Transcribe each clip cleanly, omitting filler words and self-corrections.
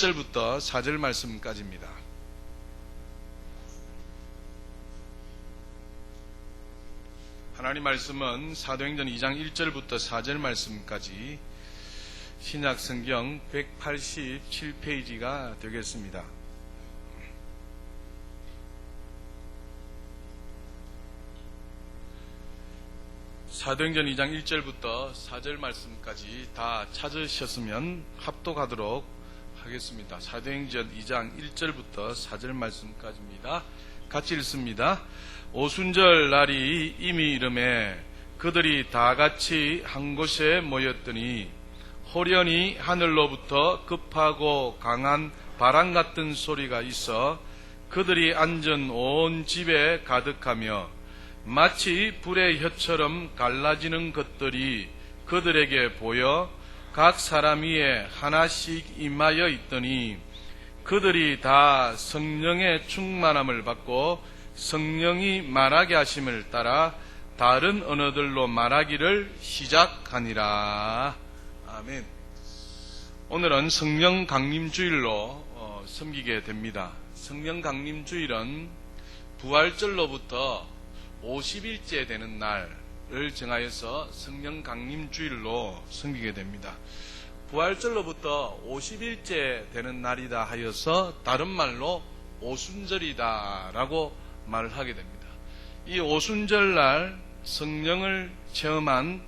1절부터 4절 말씀까지입니다. 하나님 말씀은 사도행전 2장 1절부터 4절 말씀까지 신약성경 187페이지가 되겠습니다. 사도행전 2장 1절부터 4절 말씀까지 다 찾으셨으면 합독하도록 하겠습니다. 사도행전 2장 1절부터 4절 말씀까지입니다. 같이 읽습니다. 오순절 날이 이미 이름에 그들이 다 같이 한 곳에 모였더니 호련히 하늘로부터 급하고 강한 바람 같은 소리가 있어 그들이 앉은 온 집에 가득하며 마치 불의 혀처럼 갈라지는 것들이 그들에게 보여 각 사람 위에 하나씩 임하여 있더니 그들이 다 성령의 충만함을 받고 성령이 말하게 하심을 따라 다른 언어들로 말하기를 시작하니라. 아멘. 오늘은 성령 강림주일로 섬기게 됩니다. 성령 강림주일은 부활절로부터 50일째 되는 날을 정하여서 성령 강림주일로 섬기게 됩니다. 부활절로부터 50일째 되는 날이다 하여서 다른 말로 오순절이다 라고 말을 하게 됩니다. 이 오순절날 성령을 체험한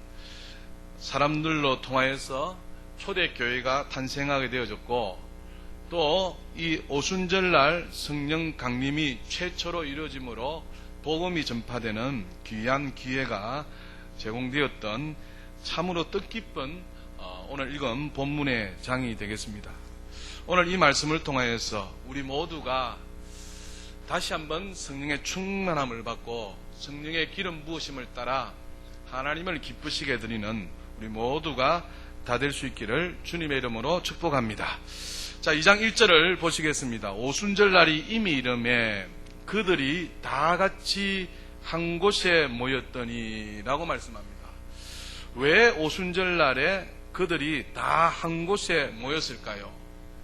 사람들로 통하여서 초대교회가 탄생하게 되어졌고 또 이 오순절날 성령 강림이 최초로 이루어지므로 복음이 전파되는 귀한 기회가 제공되었던 참으로 뜻깊은 오늘 읽은 본문의 장이 되겠습니다. 오늘 이 말씀을 통하여서 우리 모두가 다시 한번 성령의 충만함을 받고 성령의 기름 부으심을 따라 하나님을 기쁘시게 드리는 우리 모두가 다 될 수 있기를 주님의 이름으로 축복합니다. 자, 2장 1절을 보시겠습니다. 오순절 날이 이미 이름에 그들이 다 같이 한 곳에 모였더니 라고 말씀합니다. 왜 오순절 날에 그들이 다 한 곳에 모였을까요?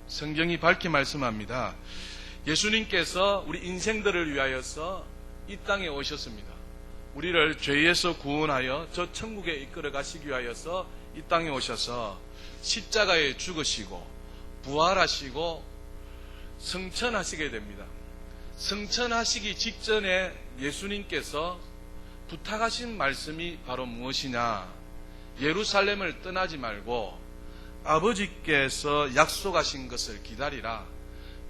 성경이 밝히 말씀합니다. 예수님께서 우리 인생들을 위하여서 이 땅에 오셨습니다. 우리를 죄에서 구원하여 저 천국에 이끌어 가시기 위하여서 이 땅에 오셔서 십자가에 죽으시고 부활하시고 승천하시게 됩니다. 승천하시기 직전에 예수님께서 부탁하신 말씀이 바로 무엇이냐? 예루살렘을 떠나지 말고 아버지께서 약속하신 것을 기다리라.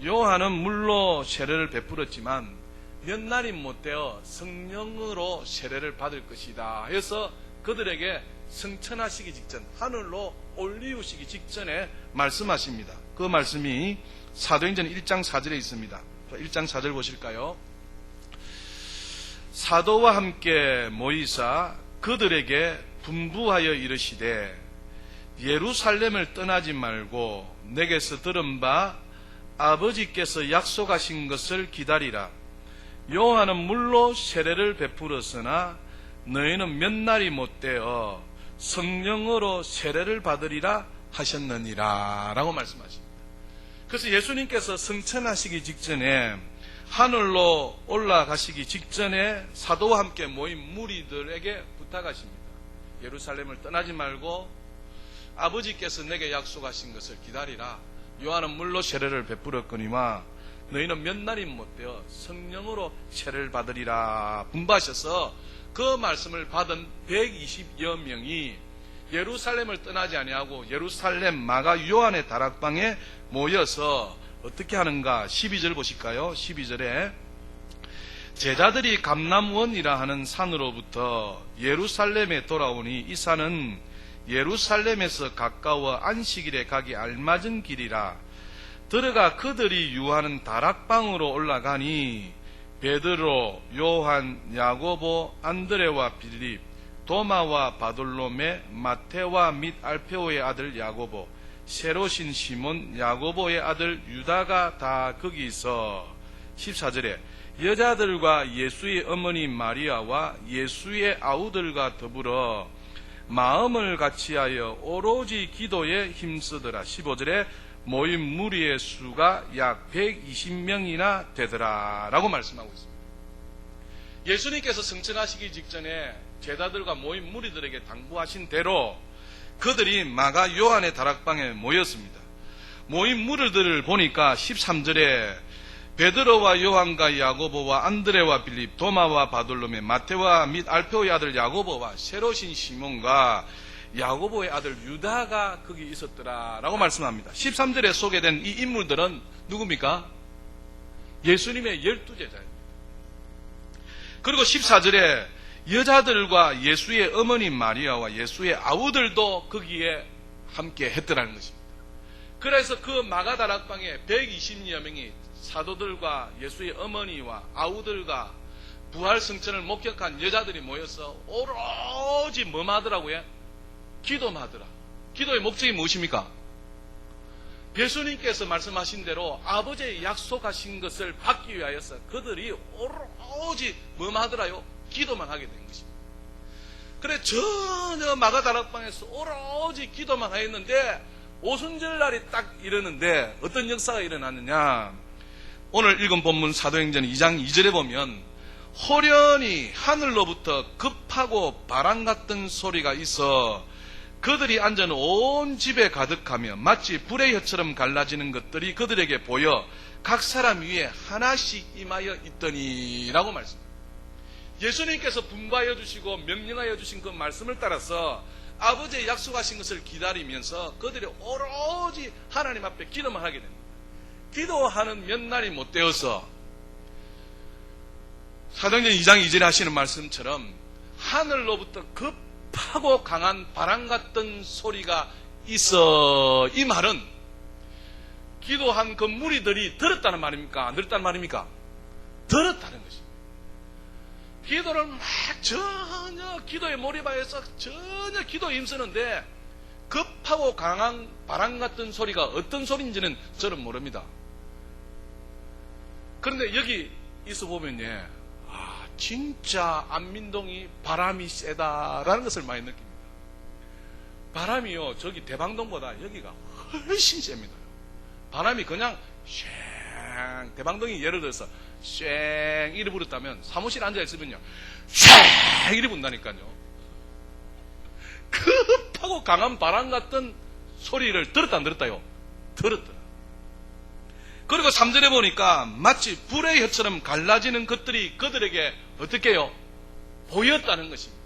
요한은 물로 세례를 베풀었지만 몇 날이 못되어 성령으로 세례를 받을 것이다 해서 그들에게 승천하시기 직전, 하늘로 올리우시기 직전에 말씀하십니다. 그 말씀이 사도행전 1장 4절에 있습니다. 1장 4절 보실까요? 사도와 함께 모이사 그들에게 분부하여 이르시되 예루살렘을 떠나지 말고 내게서 들은 바 아버지께서 약속하신 것을 기다리라. 요한은 물로 세례를 베풀었으나 너희는 몇 날이 못되어 성령으로 세례를 받으리라 하셨느니라 라고 말씀하십니다. 그래서 예수님께서 승천하시기 직전에 하늘로 올라가시기 직전에 사도와 함께 모인 무리들에게 부탁하십니다. 예루살렘을 떠나지 말고 아버지께서 내게 약속하신 것을 기다리라. 요한은 물로 세례를 베풀었거니와 너희는 몇 날이 못되어 성령으로 세례를 받으리라 분부하셔서 그 말씀을 받은 120여 명이 예루살렘을 떠나지 아니하고 예루살렘 마가 요한의 다락방에 모여서 어떻게 하는가? 12절 보실까요? 12절에 제자들이 감람원이라 하는 산으로부터 예루살렘에 돌아오니 이 산은 예루살렘에서 가까워 안식일에 가기 알맞은 길이라. 들어가 그들이 유하는 다락방으로 올라가니 베드로, 요한, 야고보, 안드레와 빌립, 도마와 바돌로메, 마테와 및 알페오의 아들 야고보, 세로신 시몬, 야고보의 아들 유다가 다 거기서 14절에 여자들과 예수의 어머니 마리아와 예수의 아우들과 더불어 마음을 같이하여 오로지 기도에 힘쓰더라. 15절에 모인 무리의 수가 약 120명이나 되더라 라고 말씀하고 있습니다. 예수님께서 승천하시기 직전에 제자들과 모인 무리들에게 당부하신 대로 그들이 마가 요한의 다락방에 모였습니다. 모인 무리들을 보니까 13절에 베드로와 요한과 야고보와 안드레와 빌립, 도마와 바돌로메, 마테와 및 알페오의 아들 야고보와 새로신 시몬과 야고보의 아들 유다가 거기 있었더라 라고 말씀합니다. 13절에 소개된 이 인물들은 누굽니까? 예수님의 12제자입니다. 그리고 14절에 여자들과 예수의 어머니 마리아와 예수의 아우들도 거기에 함께 했더라는 것입니다. 그래서 그 마가다락방에 120여 명이 사도들과 예수의 어머니와 아우들과 부활 승천을 목격한 여자들이 모여서 오로지 뭐만 하더라고요? 기도만 하더라. 기도의 목적이 무엇입니까? 예수님께서 말씀하신 대로 아버지의 약속하신 것을 받기 위하여서 그들이 오로지 뭐만 하더라요? 기도만 하게 된 것입니다. 그래 전혀 마가다락방에서 오로지 기도만 하였는데 오순절 날이 딱 이르는데 어떤 역사가 일어났느냐? 오늘 읽은 본문 사도행전 2장 2절에 보면 호련히 하늘로부터 급하고 바람 같은 소리가 있어 그들이 앉은 온 집에 가득하며 마치 불의 혀처럼 갈라지는 것들이 그들에게 보여 각 사람 위에 하나씩 임하여 있더니 라고 말씀합니다. 예수님께서 분부하여 주시고 명령하여 주신 그 말씀을 따라서 아버지의 약속하신 것을 기다리면서 그들이 오로지 하나님 앞에 기도만 하게 됩니다. 기도하는 몇 날이 못 되어서 사도행전 2장 2절에 하시는 말씀처럼 하늘로부터 급하고 강한 바람 같은 소리가 있어. 이 말은 기도한 그 무리들이 들었다는 말입니까? 안 들었다는 말입니까? 들었다는 것입니다. 기도를 막 전혀 기도에 몰입하여서 전혀 기도에 힘쓰는데 급하고 강한 바람 같은 소리가 어떤 소리인지는 저는 모릅니다. 그런데 여기 있어 보면요, 진짜 안민동이 바람이 세다라는 것을 많이 느낍니다. 바람이요, 저기 대방동보다 여기가 훨씬 셉니다. 바람이 그냥 쉥, 대방동이 예를 들어서 쉥 이리 불었다면 사무실에 앉아있으면요 쉥 이리 분다니까요. 급하고 강한 바람 같은 소리를 들었다 안 들었다요? 들었더라. 그리고 3절에 보니까 마치 불의 혀처럼 갈라지는 것들이 그들에게 어떻게 해요? 보였다는 것입니다.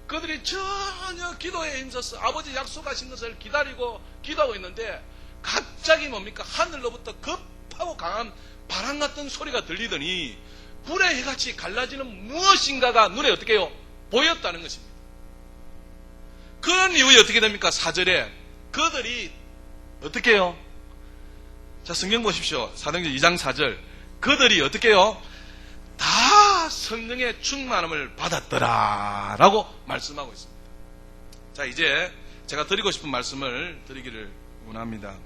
그들이 전혀 기도에 힘써서 아버지 약속하신 것을 기다리고 기도하고 있는데 갑자기 뭡니까? 하늘로부터 급하고 강한 바람 같은 소리가 들리더니 불의 혀같이 갈라지는 무엇인가가 눈에 어떻게 해요? 보였다는 것입니다. 그런 이후에 어떻게 됩니까? 4절에 그들이 어떻게 해요? 자, 성경 보십시오. 사도행전 2장 4절. 그들이 어떻게 해요? 다 성령의 충만함을 받았더라 라고 말씀하고 있습니다. 자, 이제 제가 드리고 싶은 말씀을 드리기를 원합니다.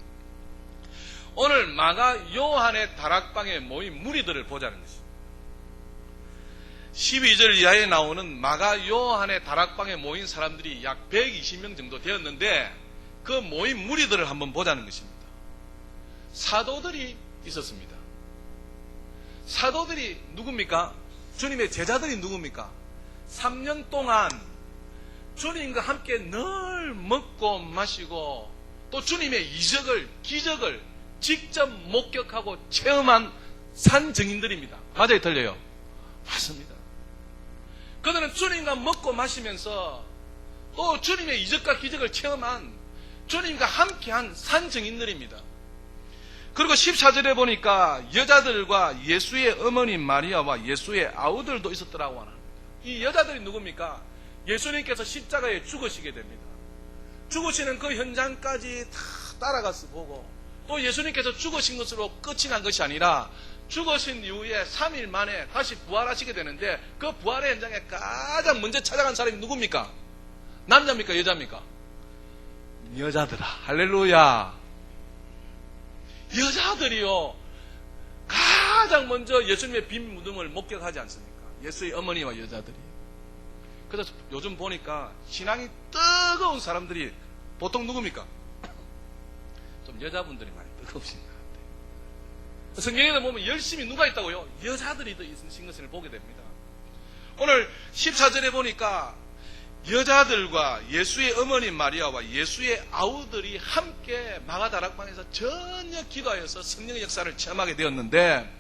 오늘 마가 요한의 다락방에 모인 무리들을 보자는 것입니다. 12절 이하에 나오는 마가 요한의 다락방에 모인 사람들이 약 120명 정도 되었는데 그 모인 무리들을 한번 보자는 것입니다. 사도들이 있었습니다. 사도들이 누굽니까? 주님의 제자들이 누굽니까? 3년 동안 주님과 함께 늘 먹고 마시고 또 주님의 이적을, 기적을 직접 목격하고 체험한 산 증인들입니다. 맞아요, 틀려요? 맞습니다. 그들은 주님과 먹고 마시면서 또 주님의 이적과 기적을 체험한 주님과 함께한 산 증인들입니다. 그리고 14절에 보니까 여자들과 예수의 어머니 마리아와 예수의 아우들도 있었더라고 하는 겁니다. 이 여자들이 누굽니까? 예수님께서 십자가에 죽으시게 됩니다. 죽으시는 그 현장까지 다 따라가서 보고 또 예수님께서 죽으신 것으로 끝이 난 것이 아니라 죽으신 이후에 3일 만에 다시 부활하시게 되는데 그 부활의 현장에 가장 먼저 찾아간 사람이 누굽니까? 남자입니까? 여자입니까? 여자들아. 할렐루야. 여자들이요 가장 먼저 예수님의 빈 무덤을 목격하지 않습니까? 예수의 어머니와 여자들이. 그래서 요즘 보니까 신앙이 뜨거운 사람들이 보통 누굽니까? 좀 여자분들이 많이 뜨거우신 것 같아요. 성경에도 보면 열심히 누가 있다고요? 여자들이 더 있으신 것을 보게 됩니다. 오늘 14절에 보니까 여자들과 예수의 어머니 마리아와 예수의 아우들이 함께 마가다락방에서 전혀 기도하여서 성령의 역사를 체험하게 되었는데,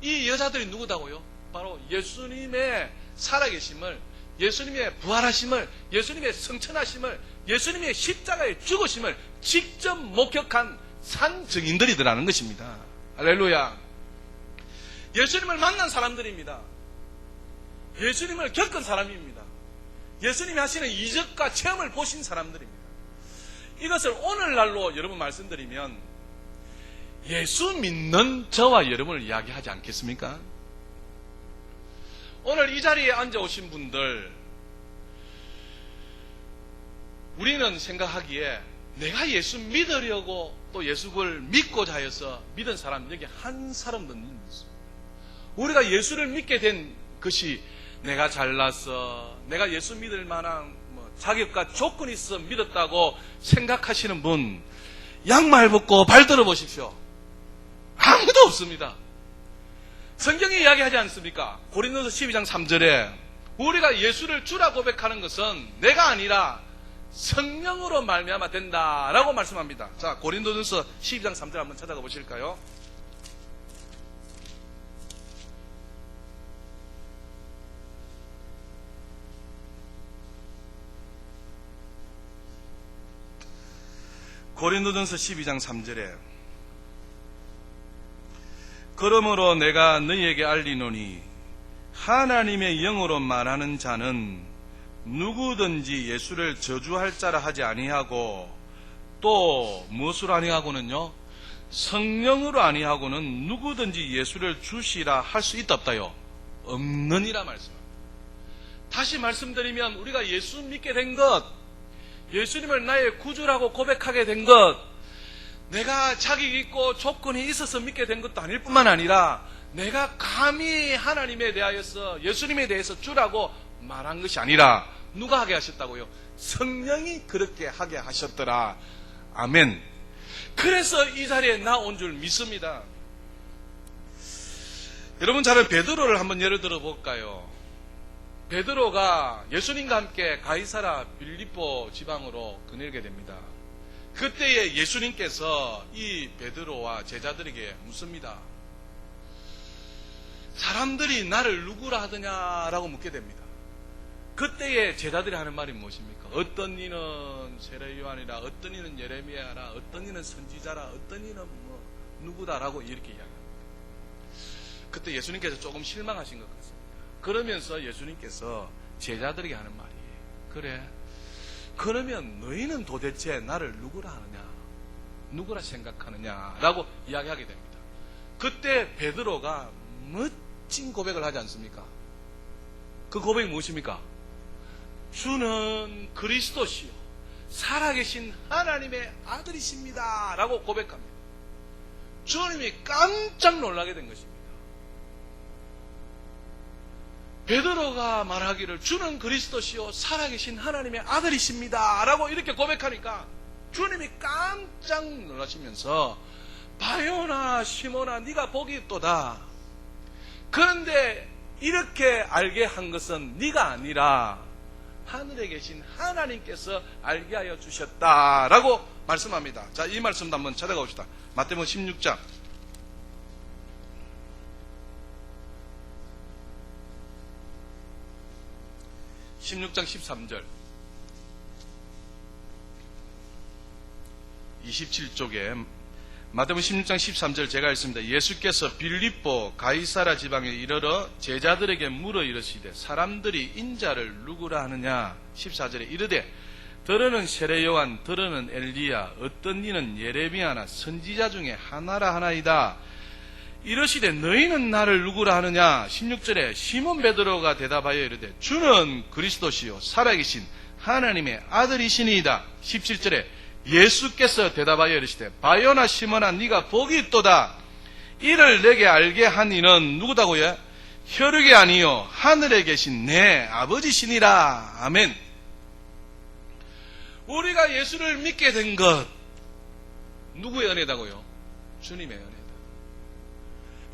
이 여자들이 누구다고요? 바로 예수님의 살아계심을, 예수님의 부활하심을, 예수님의 성천하심을, 예수님의 십자가의 죽으심을 직접 목격한 산 증인들이더라는 것입니다. 할렐루야. 예수님을 만난 사람들입니다. 예수님을 겪은 사람입니다. 예수님이 하시는 이적과 체험을 보신 사람들입니다. 이것을 오늘날로 여러분 말씀드리면 예수 믿는 저와 여러분을 이야기하지 않겠습니까? 오늘 이 자리에 앉아오신 분들, 우리는 생각하기에 내가 예수 믿으려고 또 예수를 믿고자 하여서 믿은 사람 여기 한 사람도 없습니다. 우리가 예수를 믿게 된 것이 내가 잘나서 내가 예수 믿을 만한 자격과 조건이 있어 믿었다고 생각하시는 분, 양말 벗고 발 들어 보십시오. 아무도 없습니다. 성경이 이야기하지 않습니까? 고린도서 12장 3절에 우리가 예수를 주라 고백하는 것은 내가 아니라 성령으로 말미암아 된다라고 말씀합니다. 자, 고린도전서 12장 3절 한번 찾아가 보실까요? 고린도전서 12장 3절에 그러므로 내가 너희에게 알리노니 하나님의 영으로 말하는 자는 누구든지 예수를 저주할 자라 하지 아니하고 또 무엇으로 아니하고는요? 성령으로 아니하고는 누구든지 예수를 주시라 할 수 있다 없다요? 없느니라 말씀합니다. 다시 말씀드리면 우리가 예수 믿게 된 것, 예수님을 나의 구주라고 고백하게 된 것, 내가 자격이 있고 조건이 있어서 믿게 된 것도 아닐 뿐만 아니라 내가 감히 하나님에 대하여서 예수님에 대해서 주라고 말한 것이 아니라 누가 하게 하셨다고요? 성령이 그렇게 하게 하셨더라. 아멘. 그래서 이 자리에 나 온 줄 믿습니다. 여러분 잘 아는 베드로를 한번 예를 들어 볼까요? 베드로가 예수님과 함께 가이사라 빌립보 지방으로 거닐게 됩니다. 그때에 예수님께서 이 베드로와 제자들에게 묻습니다. 사람들이 나를 누구라 하더냐라고 묻게 됩니다. 그때에 제자들이 하는 말이 무엇입니까? 어떤 이는 세례 요한이라, 어떤 이는 예레미야라, 어떤 이는 선지자라, 어떤 이는 누구다라고 이렇게 이야기합니다. 그때 예수님께서 조금 실망하신 것 같습니다. 그러면서 예수님께서 제자들에게 하는 말이, 그래, 그러면 너희는 도대체 나를 누구라 하느냐, 누구라 생각하느냐라고 이야기하게 됩니다. 그때 베드로가 멋진 고백을 하지 않습니까? 그 고백이 무엇입니까? 주는 그리스도시요 살아계신 하나님의 아들이십니다 라고 고백합니다. 주님이 깜짝 놀라게 된 것입니다. 베드로가 말하기를 주는 그리스도시요 살아계신 하나님의 아들이십니다 라고 이렇게 고백하니까 주님이 깜짝 놀라시면서 바요나 시몬아 네가 복이 있도다. 그런데 이렇게 알게 한 것은 네가 아니라 하늘에 계신 하나님께서 알게 하여 주셨다라고 말씀합니다. 자, 이 말씀도 한번 찾아가 봅시다. 마태복음 16장 13절 27쪽에 마태복음 16장 13절 제가 읽습니다. 예수께서 빌립보 가이사라 지방에 이르러 제자들에게 물어 이르시되 사람들이 인자를 누구라 하느냐. 14절에 이르되 더러는 세례 요한, 더러는 엘리야, 어떤 이는 예레미야나 선지자 중에 하나라 하나이다. 이르시되 너희는 나를 누구라 하느냐. 16절에 시몬 베드로가 대답하여 이르되 주는 그리스도시요 살아계신 하나님의 아들이시니이다. 17절에 예수께서 대답하여 이르시되 바요나 시몬아 네가 복이 있도다. 이를 내게 알게 한 이는 누구다고요? 혈육이 아니요 하늘에 계신 내 아버지시니라. 아멘. 우리가 예수를 믿게 된 것, 누구의 은혜다고요? 주님의 은혜다.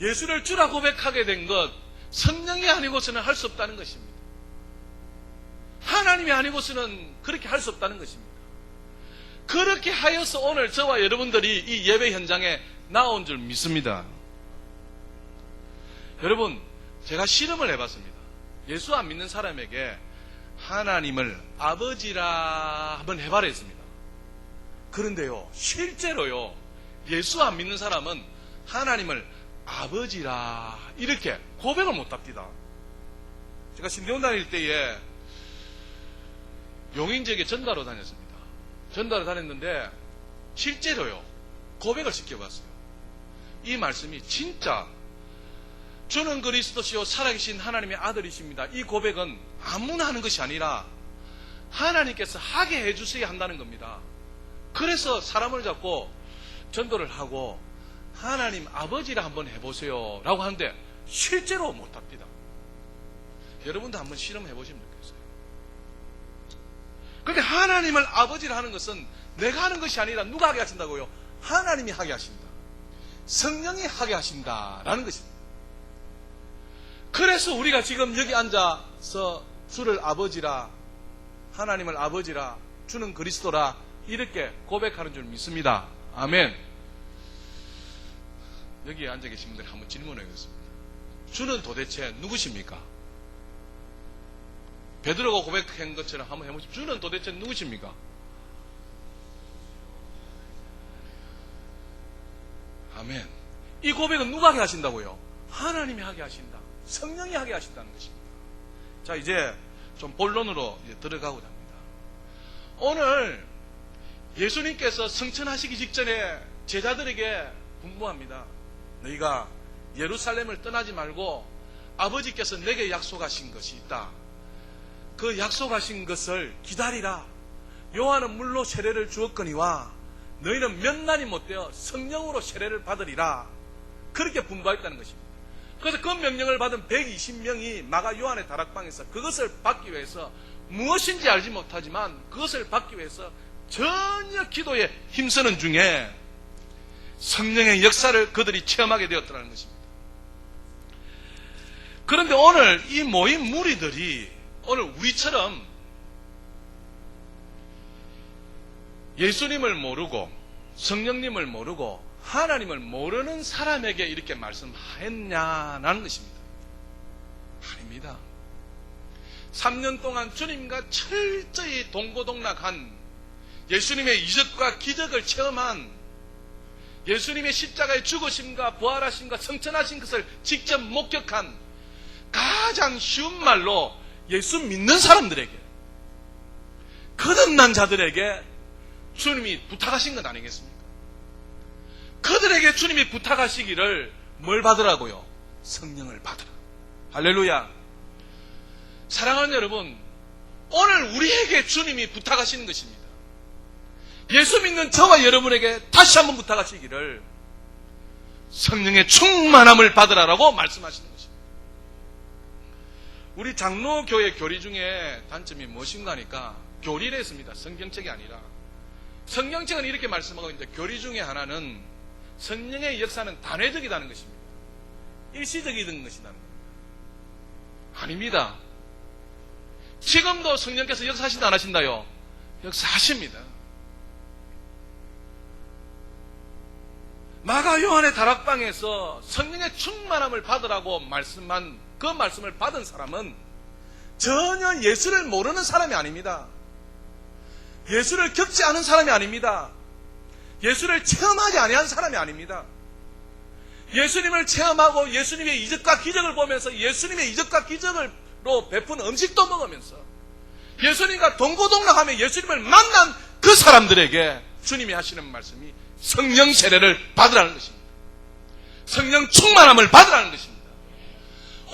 예수를 주라 고백하게 된 것, 성령이 아니고서는 할 수 없다는 것입니다. 하나님이 아니고서는 그렇게 할 수 없다는 것입니다. 그렇게 하여서 오늘 저와 여러분들이 이 예배 현장에 나온 줄 믿습니다. 여러분, 제가 실험을 해봤습니다. 예수 안 믿는 사람에게 하나님을 아버지라 한번 해봐라 했습니다. 그런데요, 실제로요, 예수 안 믿는 사람은 하나님을 아버지라 이렇게 고백을 못합니다. 제가 신대원 다닐 때에 용인지역에 전가로 다녔습니다. 전가로 다녔는데 실제로요, 고백을 시켜봤어요. 이 말씀이 진짜 주는 그리스도시요 살아계신 하나님의 아들이십니다. 이 고백은 아무나 하는 것이 아니라 하나님께서 하게 해주셔야 한다는 겁니다. 그래서 사람을 잡고 전도를 하고 하나님 아버지라 한번 해보세요 라고 하는데 실제로 못합니다. 여러분도 한번 실험해보시면 좋겠어요. 그런데 하나님을 아버지라 하는 것은 내가 하는 것이 아니라 누가 하게 하신다고요? 하나님이 하게 하신다. 성령이 하게 하신다라는 것입니다. 그래서 우리가 지금 여기 앉아서 주를 아버지라, 하나님을 아버지라, 주는 그리스도라 이렇게 고백하는 줄 믿습니다. 아멘. 여기에 앉아 계신 분들 한번 질문해보겠습니다. 주는 도대체 누구십니까? 베드로가 고백한 것처럼 한번 해보십시오. 주는 도대체 누구십니까? 아멘. 이 고백은 누가 하게 하신다고요? 하나님이 하게 하신다. 성령이 하게 하신다는 것입니다. 자, 이제 좀 본론으로 이제 들어가고자 합니다. 오늘 예수님께서 성천하시기 직전에 제자들에게 분부합니다. 너희가 예루살렘을 떠나지 말고 아버지께서 내게 약속하신 것이 있다. 그 약속하신 것을 기다리라. 요한은 물로 세례를 주었거니와 너희는 몇 날이 못되어 성령으로 세례를 받으리라. 그렇게 분부했다는 것입니다. 그래서 그 명령을 받은 120명이 마가 요한의 다락방에서 그것을 받기 위해서 무엇인지 알지 못하지만 그것을 받기 위해서 전혀 기도에 힘쓰는 중에 성령의 역사를 그들이 체험하게 되었다는 것입니다. 그런데 오늘 이 모인 무리들이 오늘 우리처럼 예수님을 모르고 성령님을 모르고 하나님을 모르는 사람에게 이렇게 말씀했냐는 것입니다. 아닙니다. 3년 동안 주님과 철저히 동고동락한 예수님의 이적과 기적을 체험한 예수님의 십자가의 죽으심과 부활하심과 성천하신 것을 직접 목격한 가장 쉬운 말로 예수 믿는 사람들에게 거듭난 자들에게 주님이 부탁하신 것 아니겠습니까? 그들에게 주님이 부탁하시기를 뭘 받으라고요? 성령을 받으라. 할렐루야. 사랑하는 여러분, 오늘 우리에게 주님이 부탁하시는 것입니다. 예수 믿는 저와 여러분에게 다시 한번 부탁하시기를 성령의 충만함을 받으라라고 말씀하시는 것입니다. 우리 장로교회 교리 중에 단점이 무엇인가 하니까 교리를 했습니다. 성경책이 아니라. 성경책은 이렇게 말씀하고 있는데 교리 중에 하나는 성령의 역사는 단회적이라는 것입니다. 일시적이던 것이라는 겁니다. 아닙니다. 지금도 성령께서 역사하신다 안 하신다요? 역사하십니다. 마가 요한의 다락방에서 성령의 충만함을 받으라고 말씀한 그 말씀을 받은 사람은 전혀 예수를 모르는 사람이 아닙니다. 예수를 겪지 않은 사람이 아닙니다. 예수를 체험하지 아니한 사람이 아닙니다. 예수님을 체험하고 예수님의 이적과 기적을 보면서 예수님의 이적과 기적으로 베푼 음식도 먹으면서 예수님과 동고동락하며 예수님을 만난 그 사람들에게 주님이 하시는 말씀이 성령 세례를 받으라는 것입니다. 성령 충만함을 받으라는 것입니다.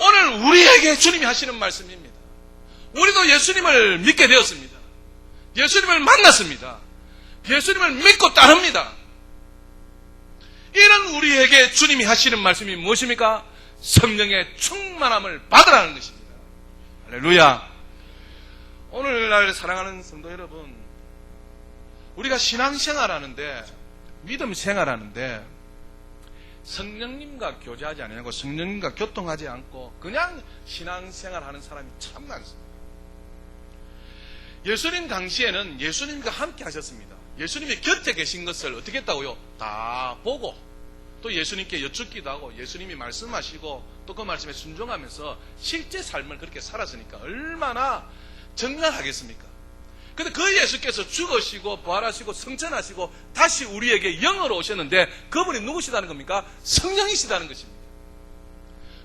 오늘 우리에게 주님이 하시는 말씀입니다. 우리도 예수님을 믿게 되었습니다. 예수님을 만났습니다. 예수님을 믿고 따릅니다. 이런 우리에게 주님이 하시는 말씀이 무엇입니까? 성령의 충만함을 받으라는 것입니다. 할렐루야. 오늘날 사랑하는 성도 여러분, 우리가 신앙생활 하는데 믿음 생활하는데 성령님과 교제하지 않고 성령님과 교통하지 않고 그냥 신앙생활하는 사람이 참 많습니다. 예수님 당시에는 예수님과 함께 하셨습니다. 예수님이 곁에 계신 것을 어떻게 했다고요? 다 보고 또 예수님께 여쭙기도 하고 예수님이 말씀하시고 또 그 말씀에 순종하면서 실제 삶을 그렇게 살았으니까 얼마나 정갈하겠습니까? 근데 그 예수께서 죽으시고 부활하시고 승천하시고 다시 우리에게 영으로 오셨는데 그분이 누구시다는 겁니까? 성령이시다는 것입니다.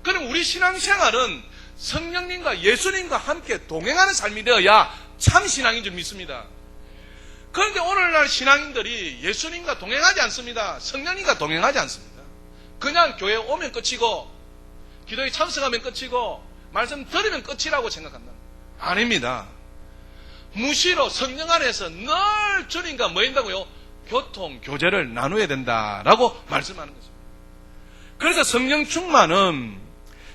그럼 우리 신앙생활은 성령님과 예수님과 함께 동행하는 삶이 되어야 참 신앙인 줄 믿습니다. 그런데 오늘날 신앙인들이 예수님과 동행하지 않습니다. 성령님과 동행하지 않습니다. 그냥 교회 오면 끝이고 기도에 참석하면 끝이고 말씀 들으면 끝이라고 생각한다. 아닙니다. 무시로 성령 안에서 늘 주님과 뭐 한다고요? 교통, 교제를 나누어야 된다라고 말씀하는 것입니다. 그래서 성령 충만은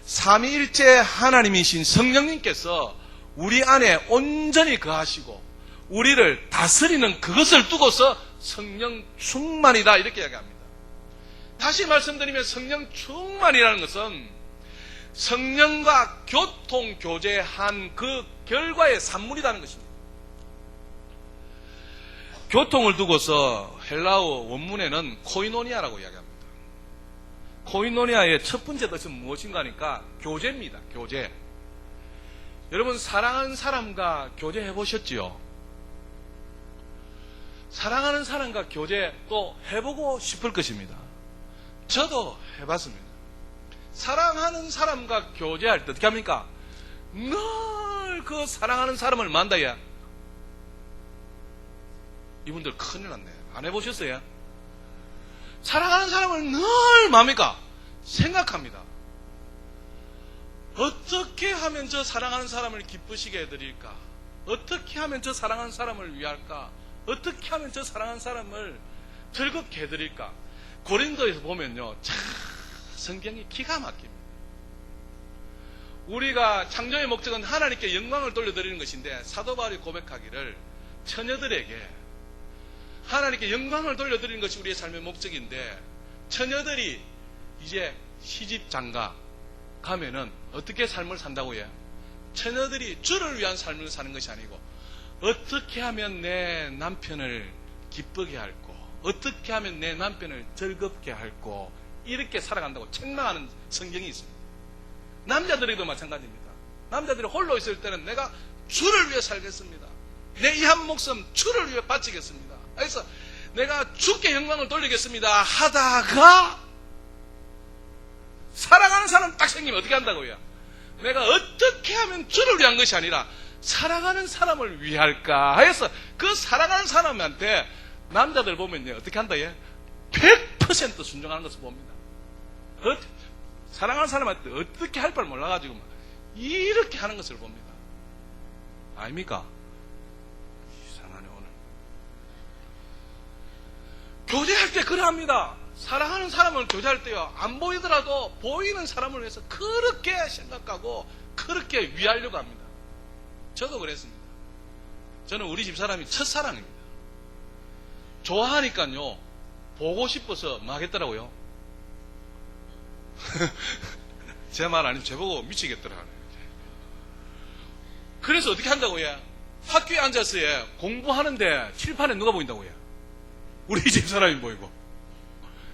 삼위일체 하나님이신 성령님께서 우리 안에 온전히 거하시고 우리를 다스리는 그것을 두고서 성령 충만이다 이렇게 이야기합니다. 다시 말씀드리면 성령 충만이라는 것은 성령과 교통, 교제한 그 결과의 산물이라는 것입니다. 교통을 두고서 헬라어 원문에는 코이노니아라고 이야기합니다. 코이노니아의 첫 번째 뜻은 무엇인가 하니까 교제입니다. 교제. 여러분 사랑하는 사람과 교제해 보셨지요? 사랑하는 사람과 교제 또 해보고 싶을 것입니다. 저도 해봤습니다. 사랑하는 사람과 교제할 때 어떻게 합니까? 늘 그 사랑하는 사람을 만나야 이분들 큰일 났네. 안 해보셨어요? 사랑하는 사람을 늘 뭡니까? 생각합니다. 어떻게 하면 저 사랑하는 사람을 기쁘시게 해드릴까? 어떻게 하면 저 사랑하는 사람을 위할까? 어떻게 하면 저 사랑하는 사람을 즐겁게 해드릴까? 고린도에서 보면요, 참 성경이 기가 막힙니다. 우리가 창조의 목적은 하나님께 영광을 돌려드리는 것인데 사도 바울이 고백하기를 처녀들에게 하나님께 영광을 돌려드리는 것이 우리의 삶의 목적인데 처녀들이 이제 시집장가 가면은 어떻게 삶을 산다고 해요? 처녀들이 주를 위한 삶을 사는 것이 아니고 어떻게 하면 내 남편을 기쁘게 할고 어떻게 하면 내 남편을 즐겁게 할고 이렇게 살아간다고 책망하는 성경이 있습니다. 남자들에게도 마찬가지입니다. 남자들이 홀로 있을 때는 내가 주를 위해 살겠습니다. 내 이 한 목숨 주를 위해 바치겠습니다. 그래서 내가 주께 영광을 돌리겠습니다 하다가 사랑하는 사람 딱 생기면 어떻게 한다고요? 내가 어떻게 하면 주를 위한 것이 아니라 사랑하는 사람을 위할까 해서 그 사랑하는 사람한테 남자들 보면요 어떻게 한다 얘? 100% 순종하는 것을 봅니다. 사랑하는 사람한테 어떻게 할 바를 몰라가지고 이렇게 하는 것을 봅니다. 아닙니까? 이상하네 오늘. 교제할 때 그러합니다. 사랑하는 사람을 교제할 때요 안 보이더라도 보이는 사람을 위해서 그렇게 생각하고 그렇게 위하려고 합니다. 저도 그랬습니다. 저는 우리 집사람이 첫사랑입니다. 좋아하니까요 보고 싶어서 막 하겠더라고요. 제 말 아니면 제보고 미치겠더라고요. 그래서 어떻게 한다고 해? 학교에 앉아서 공부하는데 칠판에 누가 보인다고 해? 우리 집사람이 보이고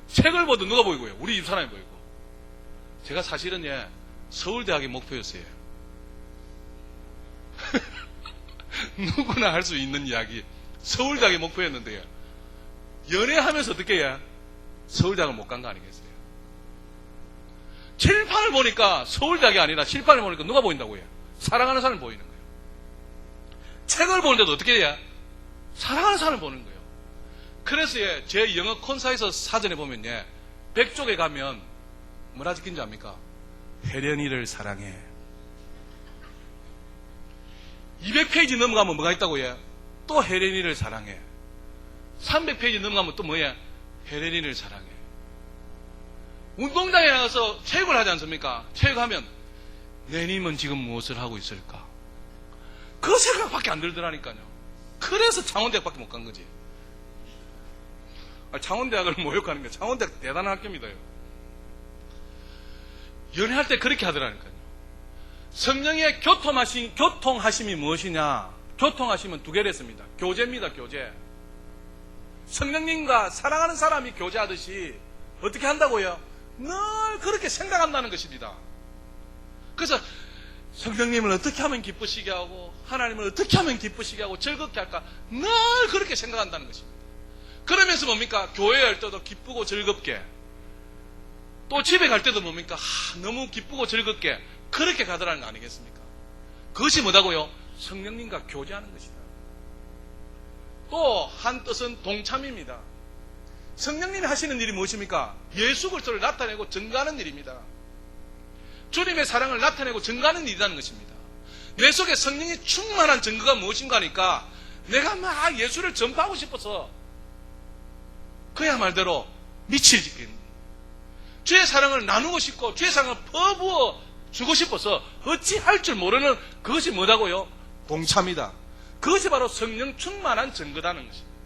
책을 보도 누가 보이고요? 우리 집사람이 보이고. 제가 사실은 서울대학의 목표였어요. 누구나 할 수 있는 이야기. 서울대학의 목표였는데요. 연애하면서 어떻게 해? 서울대학을 못 간 거 아니겠어요? 칠판을 보니까 서울대학이 아니라 칠판을 보니까 누가 보인다고 해요? 사랑하는 사람을 보이는 거예요. 책을 보는데도 어떻게 해야? 사랑하는 사람을 보는 거예요. 그래서 제 영어 콘사에서 사전에 보면 100쪽에 가면 뭐라 적힌지 압니까? 혜련이를 사랑해. 200페이지 넘어가면 뭐가 있다고 해? 또 혜련이를 사랑해. 300페이지 넘어가면 또 뭐야? 혜련이를 사랑해. 운동장에 나가서 체육을 하지 않습니까? 체육하면 내님은 지금 무엇을 하고 있을까? 그 생각밖에 안 들더라니까요. 그래서 창원대학밖에 못 간 거지. 창원대학을 모욕하는 거예요. 창원대학 대단한 학교입니다. 연애할 때 그렇게 하더라니까요. 성령의 교통하심이 무엇이냐? 교통하심은 두 개를 했습니다. 교제입니다. 교제. 성령님과 사랑하는 사람이 교제하듯이 어떻게 한다고요? 늘 그렇게 생각한다는 것입니다. 그래서 성령님을 어떻게 하면 기쁘시게 하고 하나님을 어떻게 하면 기쁘시게 하고 즐겁게 할까? 늘 그렇게 생각한다는 것입니다. 그러면서 뭡니까? 교회 할 때도 기쁘고 즐겁게, 또 집에 갈 때도 뭡니까? 너무 기쁘고 즐겁게 그렇게 가더라는 거 아니겠습니까? 그것이 뭐다고요? 성령님과 교제하는 것이다. 또 한 뜻은 동참입니다. 성령님이 하시는 일이 무엇입니까? 예수 그리스도를 나타내고 증거하는 일입니다. 주님의 사랑을 나타내고 증거하는 일이라는 것입니다. 내 속에 성령이 충만한 증거가 무엇인가 하니까 내가 막 예수를 전파하고 싶어서 그야 말대로 미칠 짓겠네. 주의 사랑을 나누고 싶고 주의 사랑을 퍼부어 주고 싶어서 어찌할 줄 모르는 그것이 뭐다고요? 동참이다. 그것이 바로 성령 충만한 증거다는 것입니다.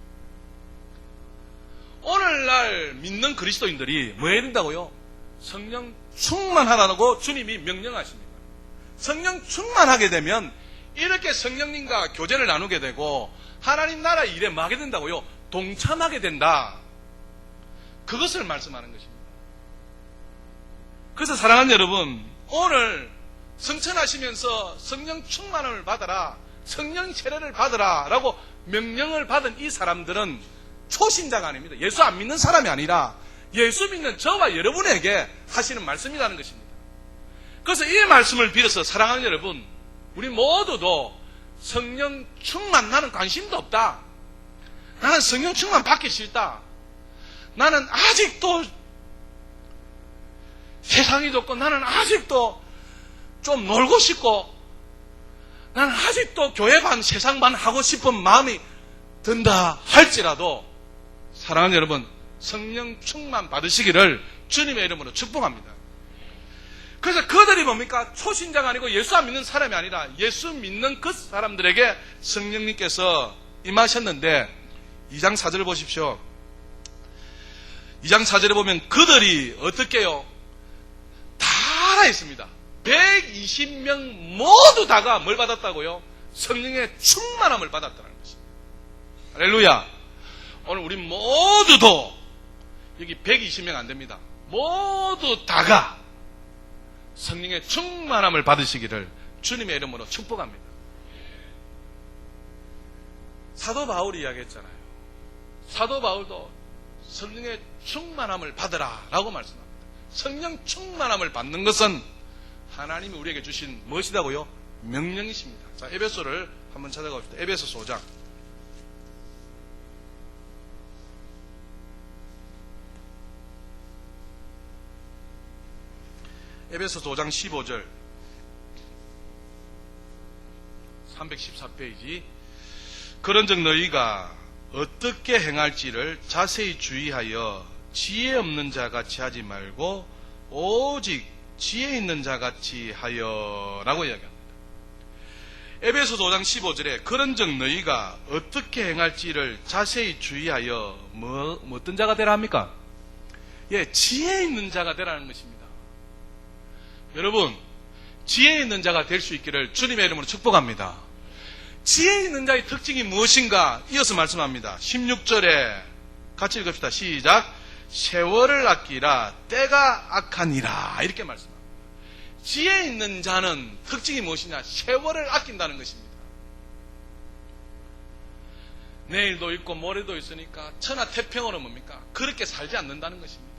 오늘날 믿는 그리스도인들이 뭐 해야 된다고요? 성령 충만하라고 주님이 명령하십니다. 성령 충만하게 되면 이렇게 성령님과 교제를 나누게 되고 하나님 나라 일에 뭐 하게 된다고요? 동참하게 된다. 그것을 말씀하는 것입니다. 그래서 사랑하는 여러분, 오늘 성천하시면서 성령 충만을 받아라, 성령 세례를 받으라 라고 명령을 받은 이 사람들은 초신자가 아닙니다. 예수 안 믿는 사람이 아니라 예수 믿는 저와 여러분에게 하시는 말씀이라는 것입니다. 그래서 이 말씀을 빌어서 사랑하는 여러분, 우리 모두도 성령 충만, 나는 관심도 없다, 나는 성령 충만 받기 싫다, 나는 아직도 세상이 좋고 나는 아직도 좀 놀고 싶고 나는 아직도 교회반 세상반 하고 싶은 마음이 든다 할지라도 사랑하는 여러분, 성령 충만 받으시기를 주님의 이름으로 축복합니다. 그래서 그들이 뭡니까? 초신자가 아니고 예수 안 믿는 사람이 아니라 예수 믿는 그 사람들에게 성령님께서 임하셨는데 2장 4절을 보십시오. 2장 4절에 보면 그들이 어떻게 해요? 다 알아 있습니다. 120명 모두 다가 뭘 받았다고요? 성령의 충만함을 받았다는 것입니다. 할렐루야. 오늘 우리 모두도 여기 120명 안 됩니다. 모두 다가 성령의 충만함을 받으시기를 주님의 이름으로 축복합니다. 사도 바울이 이야기했잖아요. 사도 바울도 성령의 충만함을 받으라 라고 말씀합니다. 성령 충만함을 받는 것은 하나님이 우리에게 주신 무엇이다고요? 명령이십니다. 자, 에베소를 한번 찾아갑시다. 에베소서 5장. 에베소서 5장 15절 314페이지. 그런즉 너희가 어떻게 행할지를 자세히 주의하여 지혜 없는 자같이 하지 말고 오직 지혜 있는 자같이 하여 라고 이야기합니다. 에베소서 5장 15절에 그런즉 너희가 어떻게 행할지를 자세히 주의하여 어떤 자가 되라 합니까? 예, 지혜 있는 자가 되라는 것입니다. 여러분, 지혜 있는 자가 될 수 있기를 주님의 이름으로 축복합니다. 지혜 있는 자의 특징이 무엇인가 이어서 말씀합니다. 16절에 같이 읽읍시다. 시작. 세월을 아끼라 때가 악하니라 이렇게 말씀합니다. 지혜 있는 자는 특징이 무엇이냐? 세월을 아낀다는 것입니다. 내일도 있고 모레도 있으니까 천하태평으로 뭡니까? 그렇게 살지 않는다는 것입니다.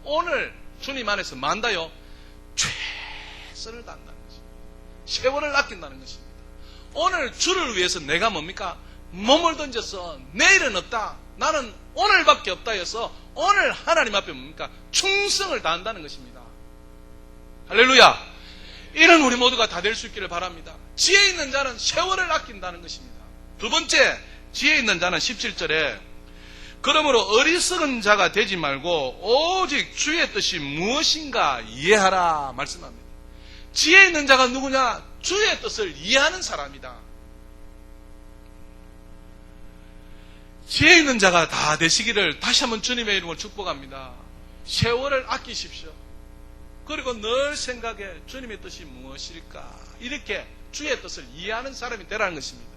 오늘 주님 안에서 만다요 최선을 다한다는 것입니다. 세월을 아낀다는 것입니다. 오늘 주를 위해서 내가 뭡니까? 몸을 던져서 내일은 없다, 나는 오늘밖에 없다 해서 오늘 하나님 앞에 뭡니까? 충성을 다한다는 것입니다. 할렐루야. 이런 우리 모두가 다 될 수 있기를 바랍니다. 지혜 있는 자는 세월을 아낀다는 것입니다. 두 번째, 지혜 있는 자는 17절에 그러므로 어리석은 자가 되지 말고 오직 주의 뜻이 무엇인가 이해하라 말씀합니다. 지혜 있는 자가 누구냐? 주의 뜻을 이해하는 사람이다. 지혜 있는 자가 다 되시기를 다시 한번 주님의 이름으로 축복합니다. 세월을 아끼십시오. 그리고 늘 생각해 주님의 뜻이 무엇일까? 이렇게 주의 뜻을 이해하는 사람이 되라는 것입니다.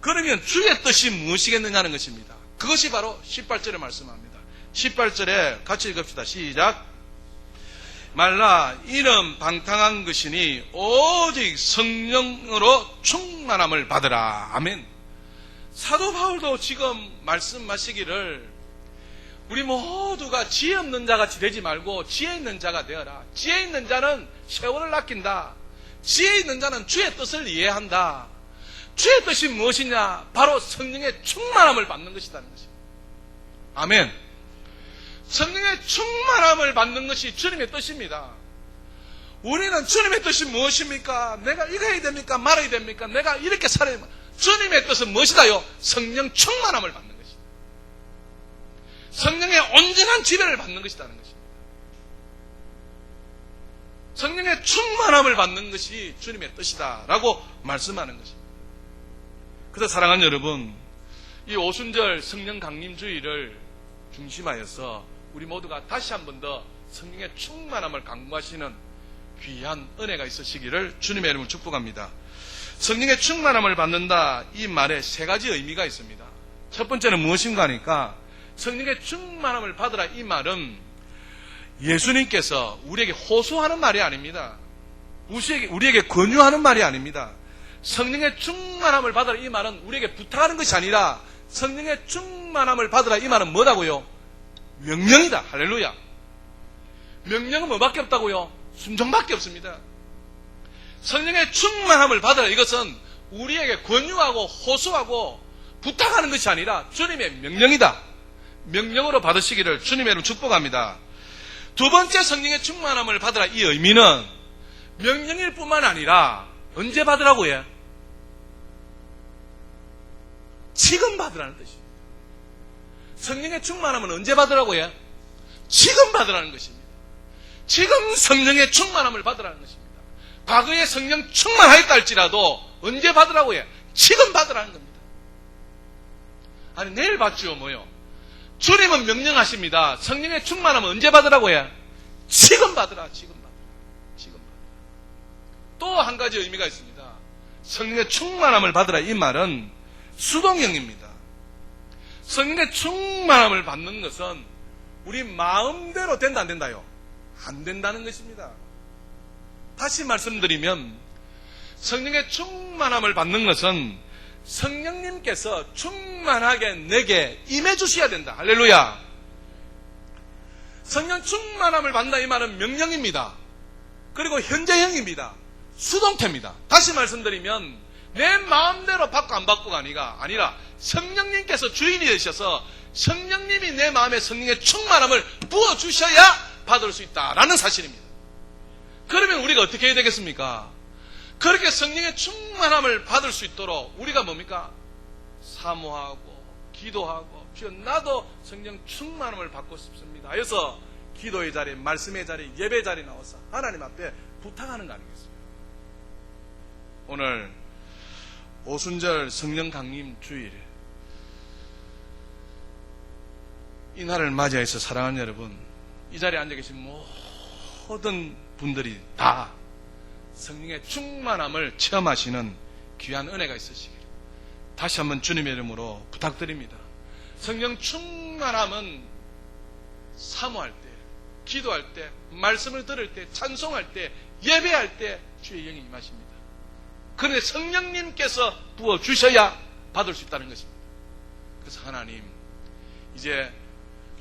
그러면 주의 뜻이 무엇이겠느냐 하는 것입니다. 그것이 바로 18절에 말씀합니다. 18절에 같이 읽읍시다. 시작. 말라 이는 방탕한 것이니 오직 성령으로 충만함을 받으라. 아멘. 사도 바울도 지금 말씀하시기를 우리 모두가 지혜 없는 자같이 되지 말고 지혜 있는 자가 되어라. 지혜 있는 자는 세월을 아낀다. 지혜 있는 자는 주의 뜻을 이해한다. 주의 뜻이 무엇이냐? 바로 성령의 충만함을 받는 것이라는 것입니다. 아멘. 성령의 충만함을 받는 것이 주님의 뜻입니다. 우리는 주님의 뜻이 무엇입니까? 내가 이거 해야 됩니까? 말아야 됩니까? 내가 이렇게 살아야 됩니까? 주님의 뜻은 무엇이다요? 성령 충만함을 받는 것이다. 성령의 온전한 지배를 받는 것이라는 것입니다. 성령의 충만함을 받는 것이 주님의 뜻이다라고 말씀하는 것입니다. 그래서 사랑하는 여러분, 이 오순절 성령 강림 주의를 중심하여서 우리 모두가 다시 한 번 더 성령의 충만함을 강구하시는 귀한 은혜가 있으시기를 주님의 이름으로 축복합니다. 성령의 충만함을 받는다, 이 말에 세 가지 의미가 있습니다. 첫 번째는 무엇인가 하니까 성령의 충만함을 받으라, 이 말은 예수님께서 우리에게 호소하는 말이 아닙니다. 우리에게 권유하는 말이 아닙니다. 성령의 충만함을 받으라, 이 말은 우리에게 부탁하는 것이 아니라 성령의 충만함을 받으라, 이 말은 뭐라고요? 명령이다. 할렐루야. 명령은 뭐밖에 없다고요? 순종밖에 없습니다. 성령의 충만함을 받으라, 이것은 우리에게 권유하고 호소하고 부탁하는 것이 아니라 주님의 명령이다. 명령으로 받으시기를 주님의 이름으로 축복합니다. 두 번째 성령의 충만함을 받으라, 이 의미는 명령일 뿐만 아니라 언제 받으라고요? 지금 받으라는 뜻입니다. 성령의 충만함은 언제 받으라고요? 지금 받으라는 것입니다. 지금 성령의 충만함을 받으라는 것입니다. 과거에 성령 충만하였다 할지라도 언제 받으라고요? 지금 받으라는 겁니다. 아니 내일 받죠 뭐요? 주님은 명령하십니다. 성령의 충만함은 언제 받으라고요? 지금 받으라. 지금 받으라. 지금 받으라. 또 한 가지 의미가 있습니다. 성령의 충만함을 받으라, 이 말은 수동형입니다. 성령의 충만함을 받는 것은 우리 마음대로 된다 안 된다요? 안 된다는 것입니다. 다시 말씀드리면 성령의 충만함을 받는 것은 성령님께서 충만하게 내게 임해 주셔야 된다. 할렐루야. 성령 충만함을 받는다, 이 말은 명령입니다. 그리고 현재형입니다. 수동태입니다. 다시 말씀드리면 내 마음대로 받고 안 받고가 아니라 성령님께서 주인이 되셔서 성령님이 내 마음에 성령의 충만함을 부어주셔야 받을 수 있다라는 사실입니다. 그러면 우리가 어떻게 해야 되겠습니까? 그렇게 성령의 충만함을 받을 수 있도록 우리가 뭡니까? 사모하고 기도하고 주여 나도 성령 충만함을 받고 싶습니다. 그래서 기도의 자리, 말씀의 자리, 예배 자리 나와서 하나님 앞에 부탁하는 거 아니겠습니까? 오늘 오순절 성령 강림 주일, 이 날을 맞이해서 사랑하는 여러분, 이 자리에 앉아 계신 모든 분들이 다 성령의 충만함을 체험하시는 귀한 은혜가 있으시기를 다시 한번 주님의 이름으로 부탁드립니다. 성령 충만함은 사모할 때, 기도할 때, 말씀을 들을 때, 찬송할 때, 예배할 때 주의 영이 임하십니다. 그런데 성령님께서 부어주셔야 받을 수 있다는 것입니다. 그래서 하나님, 이제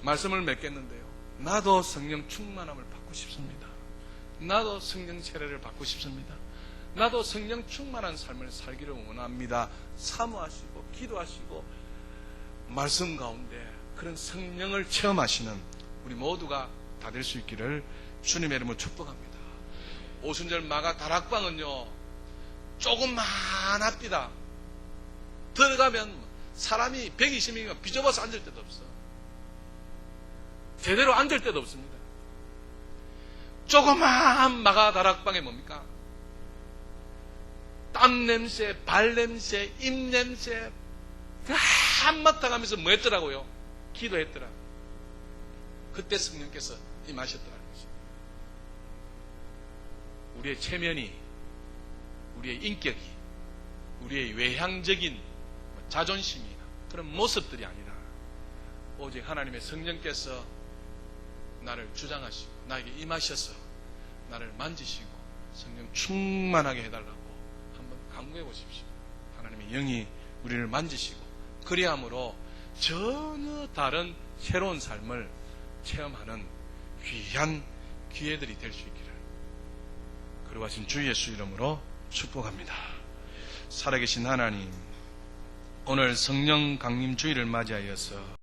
말씀을 맺겠는데요, 나도 성령 충만함을 받고 싶습니다. 나도 성령 세례를 받고 싶습니다. 나도 성령 충만한 삶을 살기를 원합니다. 사모하시고 기도하시고 말씀 가운데 그런 성령을 체험하시는 우리 모두가 다 될 수 있기를 주님의 이름으로 축복합니다. 오순절 마가 다락방은요 조금만합니다. 들어가면 사람이 120명이면 비좁아서 앉을 데도 없어. 제대로 앉을 데도 없습니다. 조그마한 마가 다락방에 뭡니까? 땀 냄새, 발 냄새, 입 냄새, 한마디 하면서 뭐 했더라고요? 기도했더라. 그때 성령께서 임하셨더라는 것입니다. 우리의 체면이, 우리의 인격이, 우리의 외향적인 자존심이나 그런 모습들이 아니라 오직 하나님의 성령께서 나를 주장하시고 나에게 임하셔서 나를 만지시고 성령 충만하게 해달라고 한번 간구해 보십시오. 하나님의 영이 우리를 만지시고 그리함으로 전혀 다른 새로운 삶을 체험하는 귀한 기회들이 될 수 있기를 거룩하신 주 예수 이름으로 축복합니다. 살아계신 하나님, 오늘 성령 강림 주일을 맞이하여서